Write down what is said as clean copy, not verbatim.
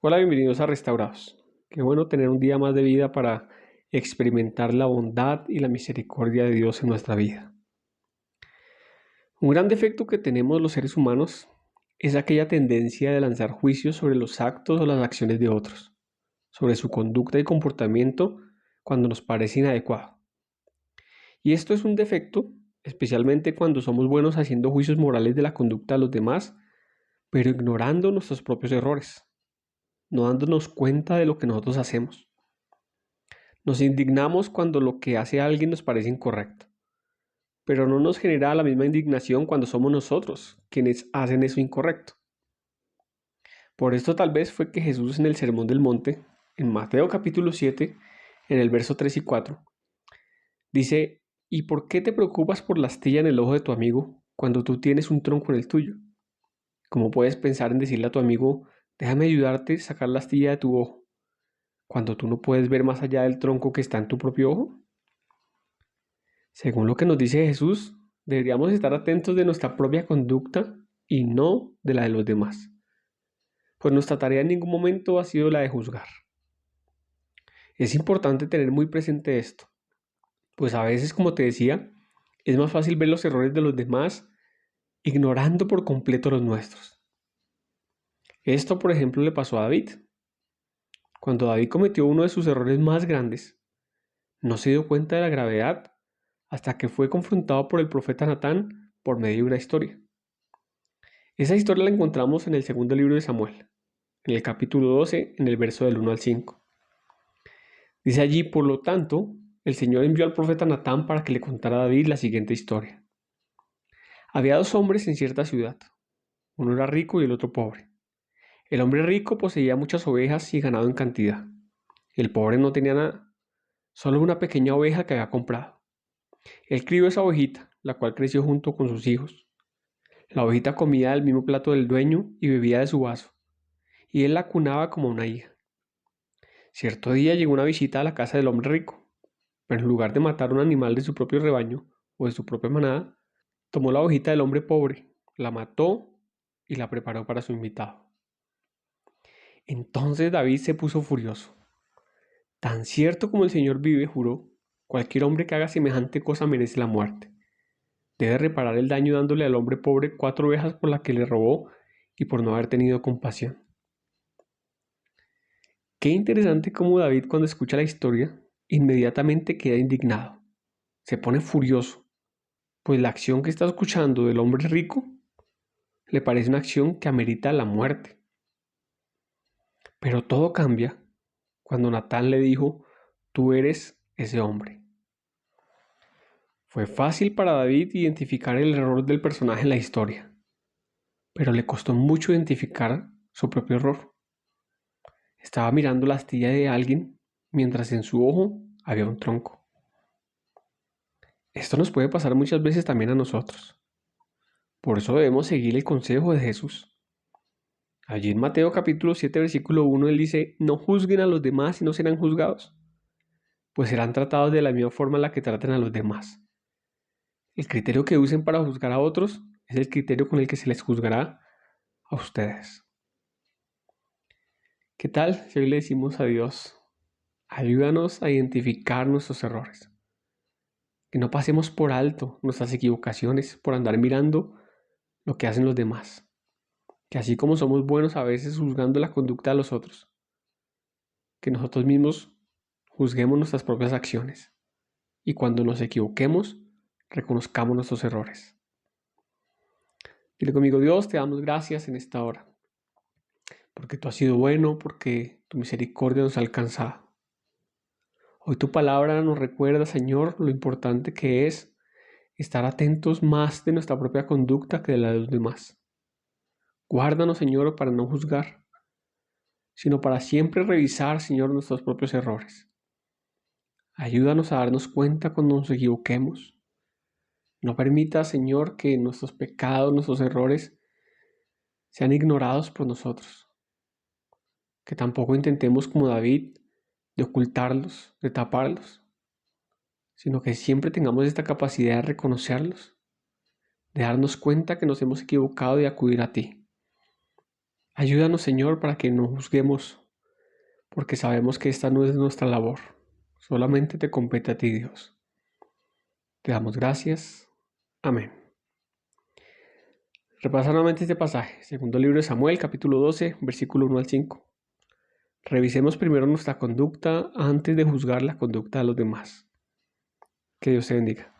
Hola, bienvenidos a Restaurados. Qué bueno tener un día más de vida para experimentar la bondad y la misericordia de Dios en nuestra vida. Un gran defecto que tenemos los seres humanos es aquella tendencia de lanzar juicios sobre los actos o las acciones de otros, sobre su conducta y comportamiento cuando nos parece inadecuado. Y esto es un defecto, especialmente cuando somos buenos haciendo juicios morales de la conducta de los demás, pero ignorando nuestros propios errores, no dándonos cuenta de lo que nosotros hacemos. Nos indignamos cuando lo que hace alguien nos parece incorrecto, pero no nos genera la misma indignación cuando somos nosotros quienes hacen eso incorrecto. Por esto tal vez fue que Jesús en el Sermón del Monte, en Mateo capítulo 7, en el verso 3 y 4, dice: ¿Y por qué te preocupas por la astilla en el ojo de tu amigo cuando tú tienes un tronco en el tuyo? ¿Cómo puedes pensar en decirle a tu amigo: déjame ayudarte a sacar la astilla de tu ojo, cuando tú no puedes ver más allá del tronco que está en tu propio ojo? Según lo que nos dice Jesús, deberíamos estar atentos de nuestra propia conducta y no de la de los demás, pues nuestra tarea en ningún momento ha sido la de juzgar. Es importante tener muy presente esto, pues a veces, como te decía, es más fácil ver los errores de los demás ignorando por completo los nuestros. Esto, por ejemplo, le pasó a David. Cuando David cometió uno de sus errores más grandes, no se dio cuenta de la gravedad hasta que fue confrontado por el profeta Natán por medio de una historia. Esa historia la encontramos en el segundo libro de Samuel, en el capítulo 12, en el verso del 1 al 5. Dice allí: por lo tanto, el Señor envió al profeta Natán para que le contara a David la siguiente historia. Había dos hombres en cierta ciudad. Uno era rico y el otro pobre. El hombre rico poseía muchas ovejas y ganado en cantidad. El pobre no tenía nada, solo una pequeña oveja que había comprado. Él crió esa ovejita, la cual creció junto con sus hijos. La ovejita comía del mismo plato del dueño y bebía de su vaso, y él la cunaba como una hija. Cierto día llegó una visita a la casa del hombre rico, pero en lugar de matar un animal de su propio rebaño o de su propia manada, tomó la ovejita del hombre pobre, la mató y la preparó para su invitado. Entonces David se puso furioso. Tan cierto como el Señor vive, juró: cualquier hombre que haga semejante cosa merece la muerte. Debe reparar el daño dándole al hombre pobre 4 ovejas por la que le robó y por no haber tenido compasión. Qué interesante cómo David, cuando escucha la historia, inmediatamente queda indignado. Se pone furioso, pues la acción que está escuchando del hombre rico le parece una acción que amerita la muerte. Pero todo cambia cuando Natán le dijo: tú eres ese hombre. Fue fácil para David identificar el error del personaje en la historia, pero le costó mucho identificar su propio error. Estaba mirando la astilla de alguien mientras en su ojo había un tronco. Esto nos puede pasar muchas veces también a nosotros. Por eso debemos seguir el consejo de Jesús. Allí en Mateo capítulo 7, versículo 1, él dice: no juzguen a los demás y no serán juzgados, pues serán tratados de la misma forma en la que traten a los demás. El criterio que usen para juzgar a otros es el criterio con el que se les juzgará a ustedes. ¿Qué tal si hoy le decimos a Dios: ayúdanos a identificar nuestros errores? Que no pasemos por alto nuestras equivocaciones por andar mirando lo que hacen los demás. Que así como somos buenos a veces juzgando la conducta de los otros, que nosotros mismos juzguemos nuestras propias acciones. Y cuando nos equivoquemos, reconozcamos nuestros errores. Dile conmigo: Dios, te damos gracias en esta hora, porque tú has sido bueno, porque tu misericordia nos ha alcanzado. Hoy tu palabra nos recuerda, Señor, lo importante que es estar atentos más de nuestra propia conducta que de la de los demás. Guárdanos, Señor, para no juzgar, sino para siempre revisar, Señor, nuestros propios errores. Ayúdanos a darnos cuenta cuando nos equivoquemos. No permita, Señor, que nuestros pecados, nuestros errores sean ignorados por nosotros. Que tampoco intentemos, como David, de ocultarlos, de taparlos, sino que siempre tengamos esta capacidad de reconocerlos, de darnos cuenta que nos hemos equivocado y acudir a ti. Ayúdanos, Señor, para que no juzguemos, porque sabemos que esta no es nuestra labor. Solamente te compete a ti, Dios. Te damos gracias. Amén. Repasa nuevamente este pasaje. Segundo libro de Samuel, capítulo 12, versículo 1 al 5. Revisemos primero nuestra conducta antes de juzgar la conducta de los demás. Que Dios te bendiga.